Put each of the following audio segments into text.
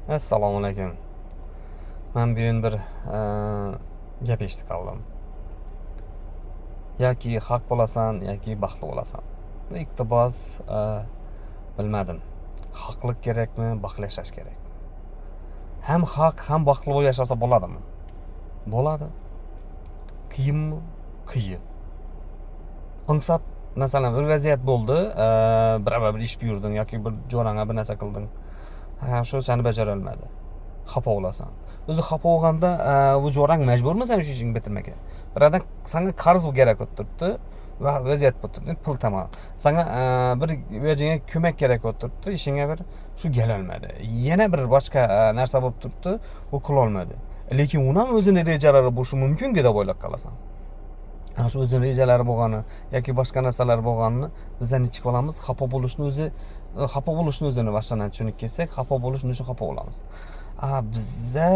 Assalomu alaykum. Men bugun bir gap eshitib qoldim. Yoki haq bo'lasan, yoki baxtli bo'lasan. Iqtibos bilmadim. Haqlik kerakmi, baxtli yashash kerakmi? Ham haq, ham baxtli bo'lib yashasa bo'ladimi? Bo'ladi. Qiyinmi? Qiyin. Insat masalan bir vaziyat bo'ldi, bir ish buyurding yoki bir jo'rang'a bir narsa qilding. Shu seni bajara olmadi. Xafa bo'lasan. O'zi xafa bo'lganda bu jo'rang majburmi sen shu ishingni bitirmaga? Biradan senga qarz kerak bo'lib turibdi va vaziyat bo'lib turibdi. Pul tamom. Senga bir vajinga ko'mak kerak bo'lib turibdi, ishingga bir shu kelolmadi. Yana bir boshqa narsa bo'lib turibdi, u qila olmadi. Lekin uni ham o'zining rejalari bo'lishi mumkin-ku deb o'ylab qolasan. Ana shu o'zining rejalari bo'lgani yoki boshqa narsalar bo'lganini bizdan nechik olamiz? Xafa bo'lishni o'zini boshdan tushunib kelsak, xafa bo'lishni uchun xafa bo'lamiz. Bizza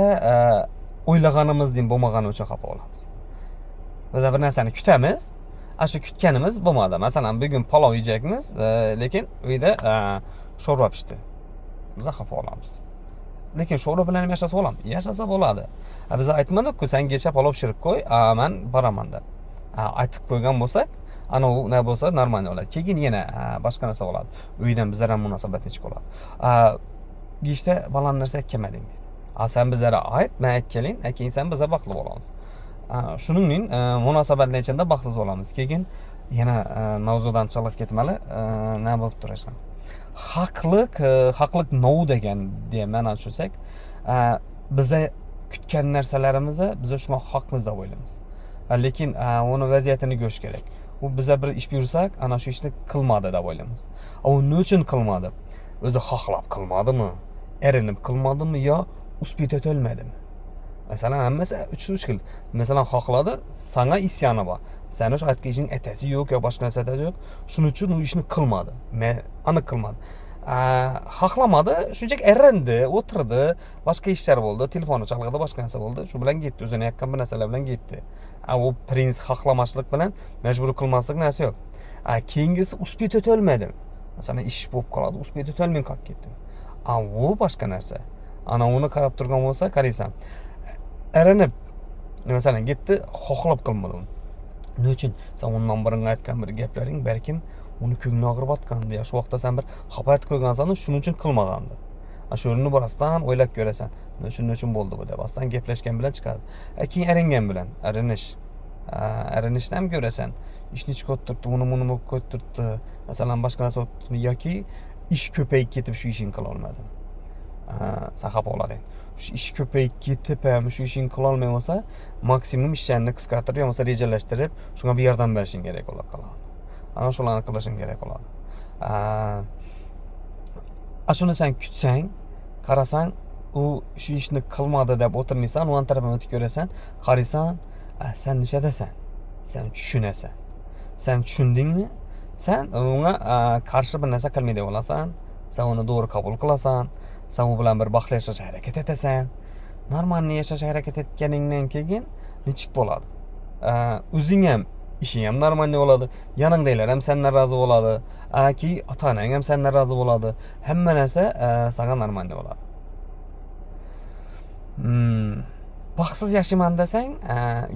o'ylaganimiz deb bo'lmagani uchun xafa bo'lamiz. Biz bir narsani kutamiz, shu kutganimiz bo'lmadi. Masalan, bugun palov yeyecekmiz, lekin uyda sho'rva pishdi. Biz xafa bo'lamiz. Lekin sho'rva bilan ham yashasa bo'ladi. Yashasa bo'ladi. Biz aytmadik-ku, sen kecha palov pishirib qo'y, men boraman deb. Aytib qo'ygan bo'lsak, ana u nima bo'lsa normal bo'ladi. Keyin yana boshqa narsa bo'ladi. Uydan bizlar ham munosabat nechik bo'ladi. Gishda baland narsa aytmading dedi. Sen bizlarga ayt, men aytgaling, keyin sen bizlar baxtli bo'lamiz. Shuningdek, munosabatlar ichida baxtsiz bo'lamiz. Keyin yana mavzudan chiqib ketmali, nima bo'lib turasan? Haqlik nov degan deya ma'no tushirsak, biza kutgan narsalarimizni biz shunga haqmiz deb o'ylaymiz. Lekin uni vaziyatini ko'rish kerak. U biza bir ish buyursak, ana shu ishni qilmadi deb o'ylaymiz. U nima uchun qilmadi? O'zi xohlab qilmadimi? Erinib qilmadimi yo uspet etolmadimi? Masalan, hammasi uch xil. Masalan, xohladi, sana isyoni bor. Seni shu aytgan ishing etasi yo'q yo boshqa narsa yo'q. Shuning uchun u ishni qilmadi. Men aniq qilmadi. Xohlamadi, shunchaki erindi, o'tirdi, boshqa ishlar bo'ldi, telefoni chalg'idi, boshqa narsa bo'ldi. Shu bilan ketdi, o'zini yaqqan bir narsalar bilan ketdi. U prins xohlamaslik bilan majbur qilmaslik narsa yo'q. Keyingisi uspet etolmadi. Masalan, ish bo'lib qoladi, uspet etolmay qolib ketdi. U boshqa narsa. Ana uni qarab turgan bo'lsa, qaraysan. Erinib, masalan, ketdi, xohlab qilmadi. Nima uchun? Sen undan birini aytgan bir gaplaring balkim uni ko'ngli og'ribatgandi. Shu vaqtda sen bir xapat qo'ygansan, shuning uchun qilmagandi. Shu o'rinni borasdan o'ylab ko'rasan. Nima uchun bo'ldi bu deb. Aslan gaplashgan bilan chiqadi. Keyin eringan bilan, erinishdan ham ko'rasan. Ishni chiqib turibdi, uni bo'lib qo'yib turibdi. Masalan, boshqa narsa o'tdi yoki ish ko'payib ketib shu ishing qila olmading. Sen xafa bo'lading. Shu ish ko'payib ketib ham shu ishing qila olmay bo'lsa, maksimum ishlarni qisqartirib yoki rejalashtirib, shunga bir yordam berishing kerak bo'lib qoladi. Ana shularni qilishing kerak bo'ladi. Shuni sen kutsang, qarasang, u shu ishni qilmadi deb o'tirmaysan, u tarafdan o'tib ko'rasan, qaraysan, sen nishadasan. Sen tushunasan. Sen tushundingmi? Sen unga qarshi bir narsa qilmaydi bo'lasan, sen uni to'g'ri qabul qilasan, sen u bilan bir baxtli yashashga harakat etasan. Normal yashashga harakat etganingdan keyin nechik bo'ladi? O'zing ham ishing ham normal bo'ladi, yaningdagilar ham sendan rozi bo'ladi, ota-onang ham sendan rozi bo'ladi. Hamma narsa senga normal bo'ladi. Baxtsiz yashayman desang,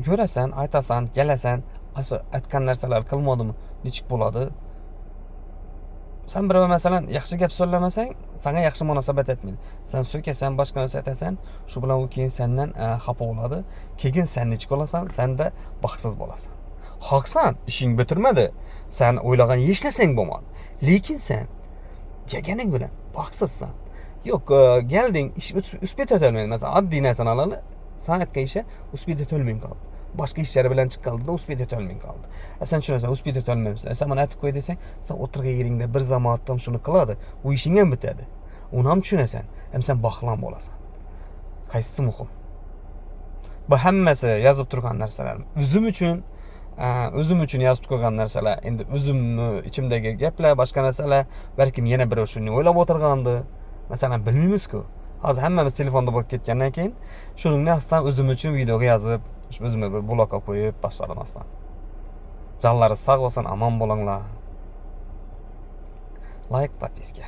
ko'rasan, aytasan, kelasan, aytgan narsalar qilmadimi, nechik bo'ladi? Sen bir masalan yaxshi gap so'zlamasang, senga yaxshi munosabat etmaydi. Sen so'kasan, boshqa narsa aytasan, shu bilan u keyin sendan xafa bo'ladi. Keyin sen nechik bo'lasan, senda baxtsiz bo'lasan. Haqsan, ishing bitirmadi. Sen o'ylagan hech narsang bo'lmadi. Lekin sen kelganing bilan baxtsizsan. Yo'q, kelding, ish uspet etolmading. Masalan, oddiy narsani oladi, sen aytgan ishga uspet etolmay qoldi. Boshqa ishlar bilan chiqqanda uspet etolmay qoldi. Sen tushunasan, uspet etolmaysan. Sen mana aytib qo'y desang, sen o'tirgan yeringda bir zamonda shuni qiladi, u ishing ham bitadi. Uni ham tushunasan, ham sen baxtli bo'lasan. Qaysisi muhim? Bu hammasi yozib turgan narsalar. O'zim uchun yozib qo'ygan narsalar. Endi o'zimni ichimdagi gaplar, boshqa narsalar, balkim yana biri shuni o'ylab o'tirgandi. Masalan, bilmaymiz-ku. Hozir hammamiz telefonda bo'lib ketgandan keyin, shuning aslan o'zim uchun videoga yozib, o'zimga bir blokka qo'yib boshladim aslan. Jonlaringiz sog' bo'lsin, omon bo'linglar. Like, подписка.